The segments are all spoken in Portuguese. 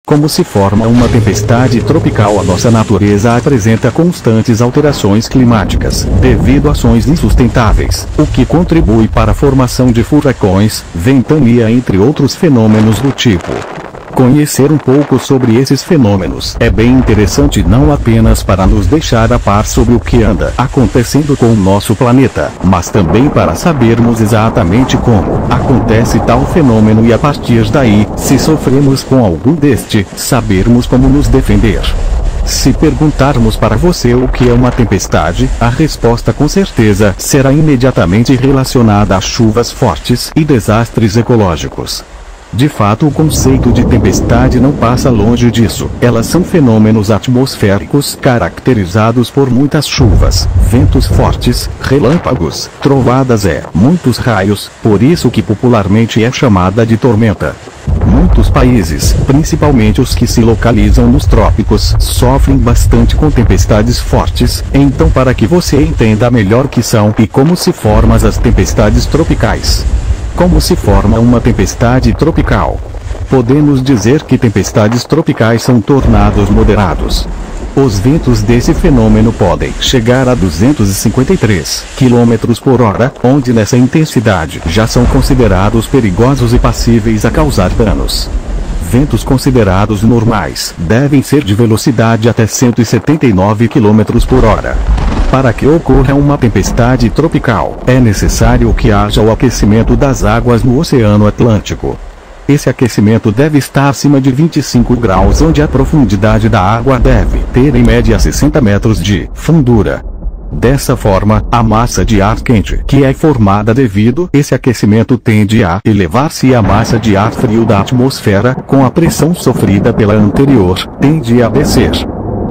Como se forma uma tempestade tropical? A nossa natureza apresenta constantes alterações climáticas, devido a ações insustentáveis, o que contribui para a formação de furacões, ventania entre outros fenômenos do tipo. Conhecer um pouco sobre esses fenômenos é bem interessante não apenas para nos deixar a par sobre o que anda acontecendo com o nosso planeta, mas também para sabermos exatamente como acontece tal fenômeno e a partir daí, se sofremos com algum deste, sabermos como nos defender. Se perguntarmos para você o que é uma tempestade, a resposta com certeza será imediatamente relacionada a chuvas fortes e desastres ecológicos. De fato, o conceito de tempestade não passa longe disso. Elas são fenômenos atmosféricos caracterizados por muitas chuvas, ventos fortes, relâmpagos, trovadas e muitos raios, por isso que popularmente é chamada de tormenta. Muitos países, principalmente os que se localizam nos trópicos, sofrem bastante com tempestades fortes, então para que você entenda melhor o que são e como se formam as tempestades tropicais. Como se forma uma tempestade tropical? Podemos dizer que tempestades tropicais são tornados moderados. Os ventos desse fenômeno podem chegar a 253 km por hora, onde nessa intensidade já são considerados perigosos e passíveis a causar danos. Ventos considerados normais devem ser de velocidade até 179 km por hora. Para que ocorra uma tempestade tropical, é necessário que haja o aquecimento das águas no Oceano Atlântico. Esse aquecimento deve estar acima de 25 graus, onde a profundidade da água deve ter em média 60 metros de fundura. Dessa forma, a massa de ar quente que é formada devido a esse aquecimento tende a elevar-se e a massa de ar frio da atmosfera, com a pressão sofrida pela anterior, tende a descer.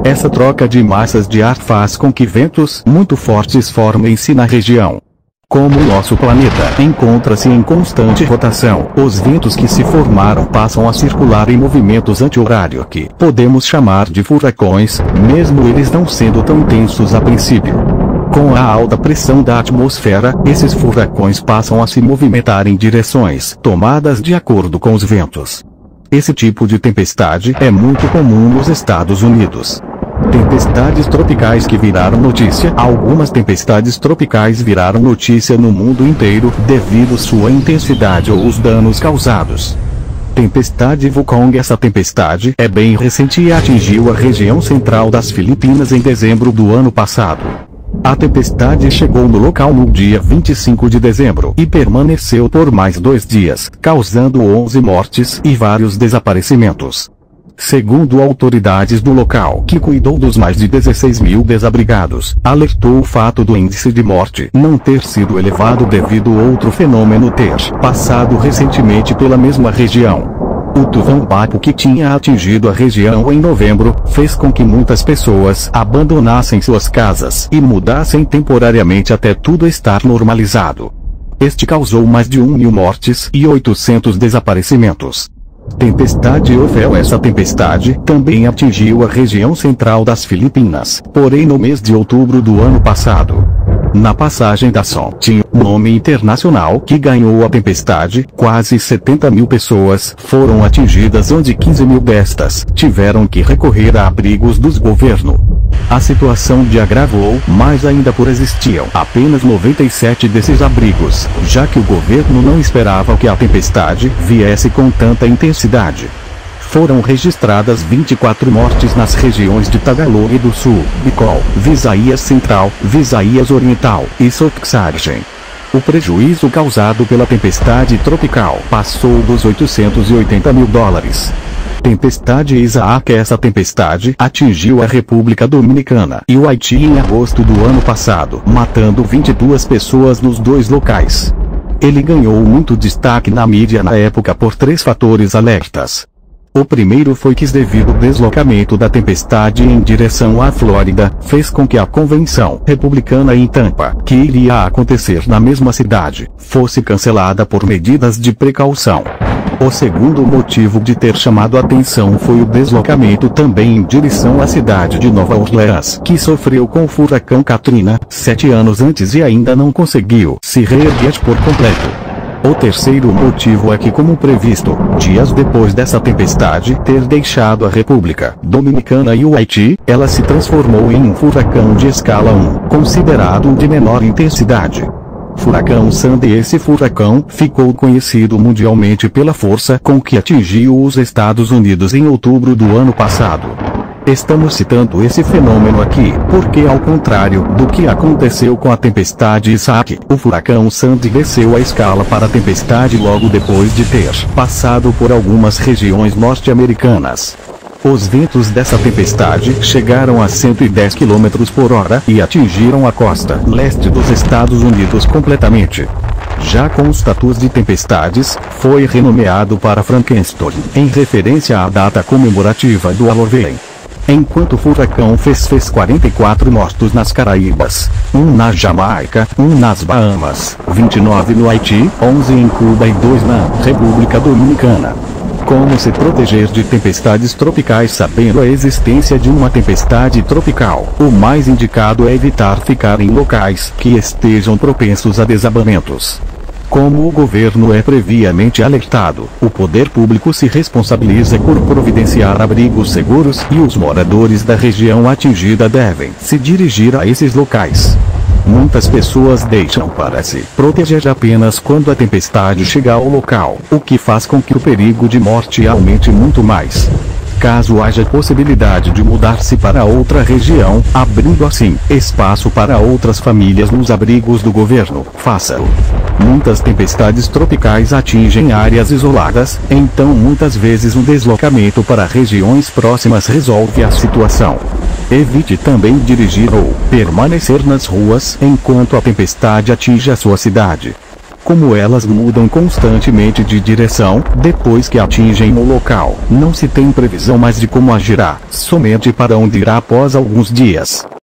Essa troca de massas de ar faz com que ventos muito fortes formem-se na região. Como o nosso planeta encontra-se em constante rotação, os ventos que se formaram passam a circular em movimentos anti-horário que podemos chamar de furacões, mesmo eles não sendo tão intensos a princípio. Com a alta pressão da atmosfera, esses furacões passam a se movimentar em direções tomadas de acordo com os ventos. Esse tipo de tempestade é muito comum nos Estados Unidos. Tempestades tropicais que viraram notícia. Algumas tempestades tropicais viraram notícia no mundo inteiro devido à sua intensidade ou os danos causados. Tempestade Wukong. Essa tempestade é bem recente e atingiu a região central das Filipinas em dezembro do ano passado. A tempestade chegou no local no dia 25 de dezembro e permaneceu por mais 2 dias, causando 11 mortes e vários desaparecimentos. Segundo autoridades do local, que cuidou dos mais de 16 mil desabrigados, alertou o fato do índice de morte não ter sido elevado devido a outro fenômeno ter passado recentemente pela mesma região. O tufão Bapu, que tinha atingido a região em novembro, fez com que muitas pessoas abandonassem suas casas e mudassem temporariamente até tudo estar normalizado. Este causou mais de 1.000 mortes e 800 desaparecimentos. Tempestade Ophel. Essa tempestade também atingiu a região central das Filipinas, porém no mês de outubro do ano passado. Na passagem da Som tinha um nome internacional que ganhou a tempestade. Quase 70 mil pessoas foram atingidas, onde 15 mil destas tiveram que recorrer a abrigos dos governos. A situação se agravou mais ainda por existiam apenas 97 desses abrigos, já que o governo não esperava que a tempestade viesse com tanta intensidade. Foram registradas 24 mortes nas regiões de Tagalog do Sul, Bicol, Visayas Central, Visayas Oriental e Sorsogon. O prejuízo causado pela tempestade tropical passou dos $880 mil. Tempestade Isaac. Essa tempestade atingiu a República Dominicana e o Haiti em agosto do ano passado, matando 22 pessoas nos dois locais. Ele ganhou muito destaque na mídia na época por 3 fatores alertas. O primeiro foi que, devido ao deslocamento da tempestade em direção à Flórida, fez com que a convenção republicana em Tampa, que iria acontecer na mesma cidade, fosse cancelada por medidas de precaução. O segundo motivo de ter chamado a atenção foi o deslocamento também em direção à cidade de Nova Orleans, que sofreu com o furacão Katrina 7 anos antes e ainda não conseguiu se reerguer por completo. O terceiro motivo é que, como previsto, dias depois dessa tempestade ter deixado a República Dominicana e o Haiti, ela se transformou em um furacão de escala 1, considerado de menor intensidade. Furacão Sandy. Esse furacão ficou conhecido mundialmente pela força com que atingiu os Estados Unidos em outubro do ano passado. Estamos citando esse fenômeno aqui, porque ao contrário do que aconteceu com a tempestade Isaac, o furacão Sandy desceu a escala para a tempestade logo depois de ter passado por algumas regiões norte-americanas. Os ventos dessa tempestade chegaram a 110 km por hora e atingiram a costa leste dos Estados Unidos completamente. Já com o status de tempestades, foi renomeado para Frankenstein, em referência à data comemorativa do Halloween. Enquanto o furacão fez 44 mortos nas Caraíbas, 1 na Jamaica, 1 nas Bahamas, 29 no Haiti, 11 em Cuba e 2 na República Dominicana. Como se proteger de tempestades tropicais? Sabendo a existência de uma tempestade tropical, o mais indicado é evitar ficar em locais que estejam propensos a desabamentos. Como o governo é previamente alertado, o poder público se responsabiliza por providenciar abrigos seguros e os moradores da região atingida devem se dirigir a esses locais. Muitas pessoas deixam para se proteger apenas quando a tempestade chega ao local, o que faz com que o perigo de morte aumente muito mais. Caso haja possibilidade de mudar-se para outra região, abrindo assim espaço para outras famílias nos abrigos do governo, faça-o. Muitas tempestades tropicais atingem áreas isoladas, então muitas vezes um deslocamento para regiões próximas resolve a situação. Evite também dirigir ou permanecer nas ruas enquanto a tempestade atinge a sua cidade. Como elas mudam constantemente de direção, depois que atingem o local, não se tem previsão mais de como agirá, somente para onde irá após alguns dias.